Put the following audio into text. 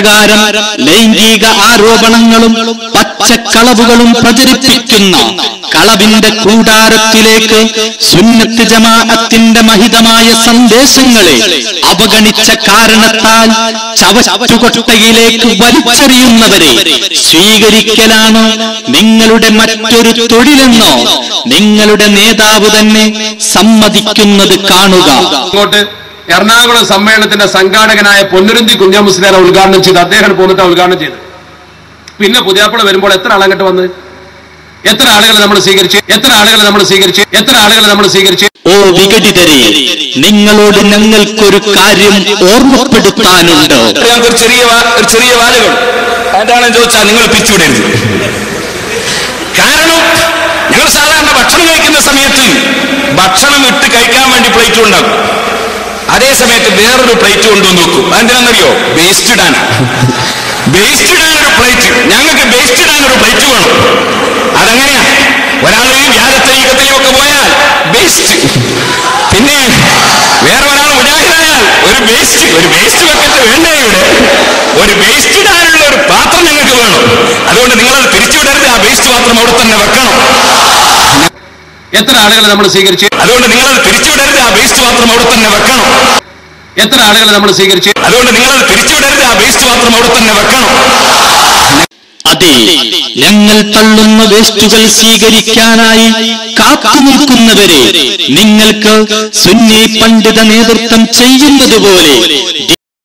ഇപ്രകാരം ലൈംഗിക ആരോപണങ്ങളും പച്ചക്കളവുകളും പ്രചരിപ്പിക്കുന്ന കളവിന്റെ കൂടാരത്തിലേക്ക് സുന്നത്ത് ജമാഅത്തിന്റെ മഹിതമായ സന്ദേശങ്ങളെ അവഗണിച്ച കാരണത്താൽ ചവറ്റുകൊട്ടയിലേക്ക് വലിച്ചെറിയുന്നവരെ സ്വീകരിക്കലാണോ നിങ്ങളുടെ മറ്റൊരു തൊഴിലെന്നോ നിങ്ങളുടെ നേതാവ് തന്നെ സമ്മതിക്കുന്നത് കാണുക. എറണാകുളം സമ്മേളനത്തിന്റെ സംഘാടകനായ പൊന്നുരുന്തി കുഞ്ഞാമുസ്ലിയാരെ ഉദ്ഘാടനം ചെയ്ത് അദ്ദേഹം പോന്നിട്ട് ഉദ്ഘാടനം ചെയ്ത് പിന്നെ പുതിയാപ്പിള വരുമ്പോൾ എത്ര ആളങ്ങട്ട് വന്ന് എത്ര ആളുകളെ നമ്മൾ സ്വീകരിച്ച് ഓ വിഘടിതരെ, നിങ്ങളോട് ഞങ്ങൾക്കൊരു കാര്യം ഓർമ്മപ്പെടുത്താനുണ്ട്. ഞങ്ങൾക്കൊരു ചെറിയ വാലുകൾ എന്താണെന്ന് ചോദിച്ചാൽ നിങ്ങൾ പിരിച്ചുവിടരുത്. കാരണം ഞങ്ങൾ സാധാരണ ഭക്ഷണം കഴിക്കുന്ന സമയത്ത് ഭക്ഷണം ഇട്ട് കഴിക്കാൻ വേണ്ടി പ്ലേറ്റ് ഉണ്ടാക്കും. അതേ സമയത്ത് വേറൊരു പ്ലേറ്റ് കൊണ്ടുവന്ന് നോക്കും. അതെന്തിനാണെന്നറിയോ? വേസ്റ്റ് ഇടാനാണ്. വേസ്റ്റ് ഇടാനൊരു പ്ലേറ്റ്, ഞങ്ങൾക്ക് വേസ്റ്റ് ഇടാനൊരു പ്ലേറ്റ് വേണം. അതെങ്ങനെയാ? ഒരാൾ വ്യാജത്തരീക്കത്തിലും ഒക്കെ പോയാൽ വേസ്റ്റ്, പിന്നെ വേറെ ഒരാൾ മുജാഹിദായാൽ ഒരു വേസ്റ്റ് ബക്കറ്റ് വേണ്ടേ? ഇവിടെ ഒരു വേസ്റ്റ് ഇടാനുള്ള ഒരു പാത്രം ഞങ്ങൾക്ക് വേണം. അതുകൊണ്ട് നിങ്ങളത് പിരിച്ചുവിടരുത്. ആ വേസ്റ്റ് പാത്രം അവിടെ തന്നെ വെക്കണം. എത്ര ആളുകളെ നമ്മൾ സ്വീകരിച്ചു? അതുകൊണ്ട് നിങ്ങളത് പിരിച്ചുവിടരുത്. ആ വേസ്റ്റ് പാത്രം അവിടെ തന്നെ വെക്കണം. എത്ര ആളുകളെ നമ്മൾ സ്വീകരിച്ചു? അതുകൊണ്ട് നിങ്ങളത് പിരിച്ചുവിടരുത്. ആ വേസ്റ്റ് പാത്രം അവിടെ തന്നെ വെക്കണം. അതെ, ഞങ്ങൾ തള്ളുന്ന വേസ്റ്റുകൾ സ്വീകരിക്കാനായി കാത്തുനിൽക്കുന്നവരെ നിങ്ങൾക്ക് സുന്നി പണ്ഡിത നേതൃത്വം ചെയ്യുന്നത് പോലെ